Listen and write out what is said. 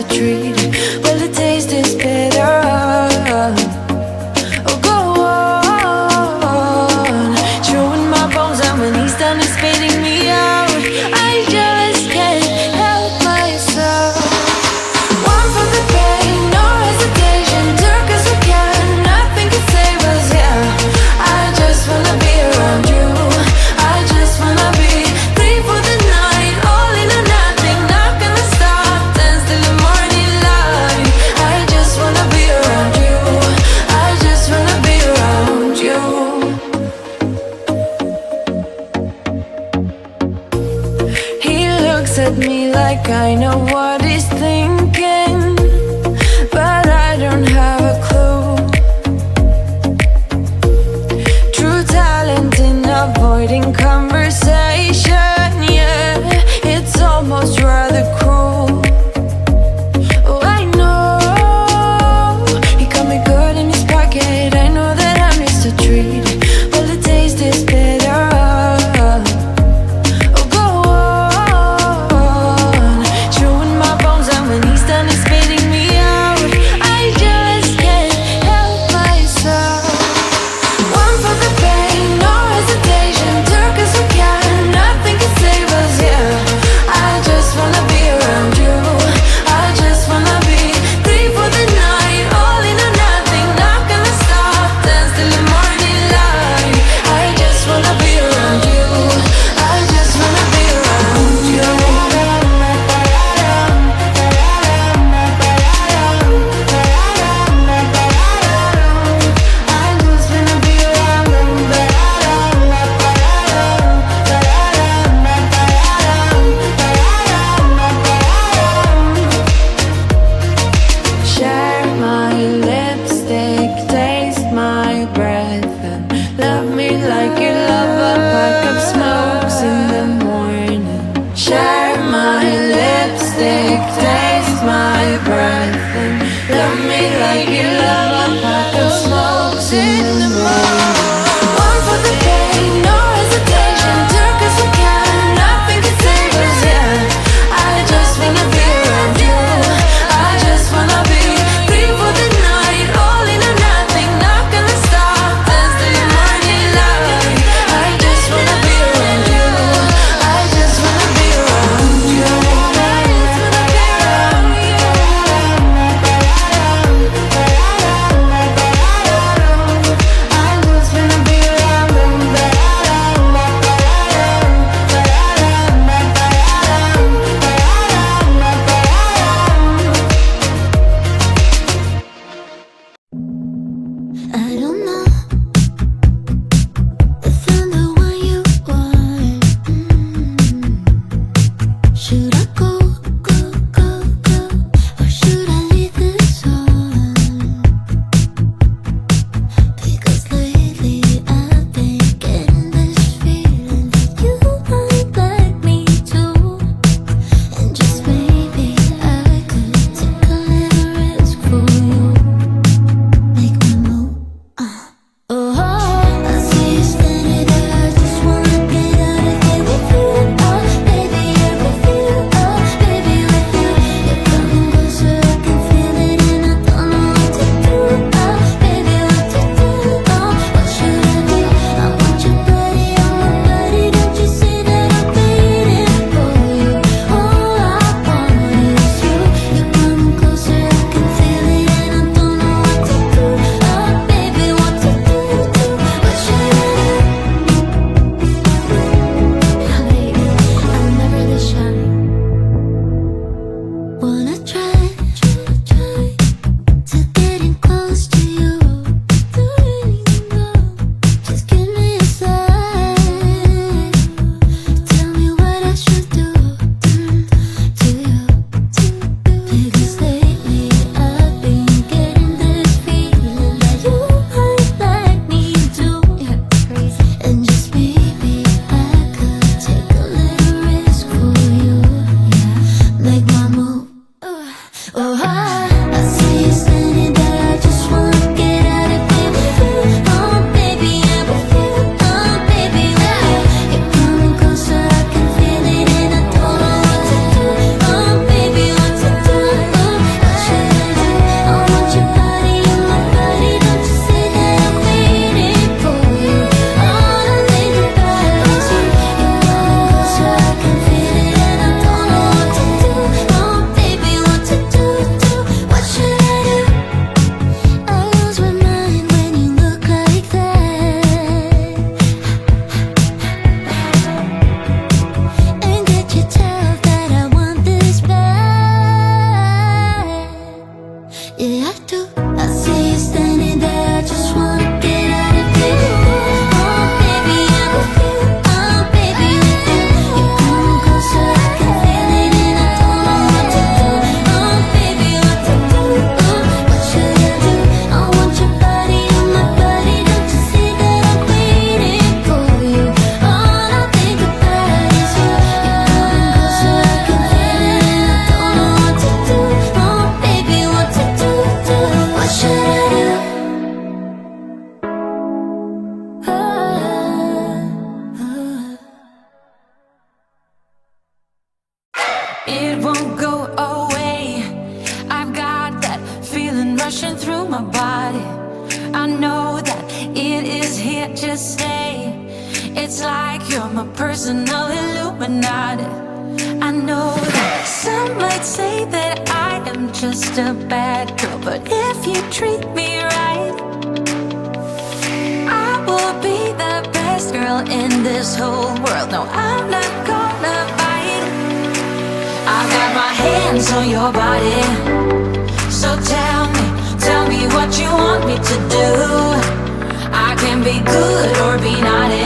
treat. Well, the taste is bitter. Oh, go on, chewing my bones out when he's done is spitting me out. I just can't help myself. One for the pain, no hesitation. Took us again, nothing could save us, yeah. I just wanna be around you. I just wanna be free for the night, all in or nothing. Not gonna stop, dance till the morning light. I just wanna be around you. I just wanna be around you. He looks at me like I know what he's thinking, but I don't have a clue. True talent in avoiding conversation, yeah. It's almost rather cruel. Oh, I know he got me good in his pocket. I know that I missed a treat. Well, the taste is bitter. Oh, go on, chewing my bones out when he's done is spitting me out. I just can't help myself. One for the pain, no hesitation. Took us again, nothing can save us, yeah. I just wanna be around you. I just wanna be free for the night, all in or nothing. Not gonna stop, dance till the morning light. I just wanna be around you. I just wanna be around you. I just wanna be around you. Share my lipstick, taste my breath, and love me like you love a pack of smokes in the morning. Share my lipstick, taste my breath, and love me like you love a pack of smokes in the morning. One for the pain, no hesitation. Took us again, nothing can save us, yeah. I just wanna be around you. I just wanna be free for the night, all in or nothing. Not gonna stop, dance till the morning light. I just wanna be around you. I just wanna be around you. It won't go away. I've got that feeling rushing through my body. I know that it is here to stay. It's like you're my personal Illuminati. I know that some might say that I am just a bad girl, but if you treat me right, I will be the best girl in this whole world. No, I'm not gonna bite. I've got my hands on your body, so tell me what you want me to do. I can be good or be naughty.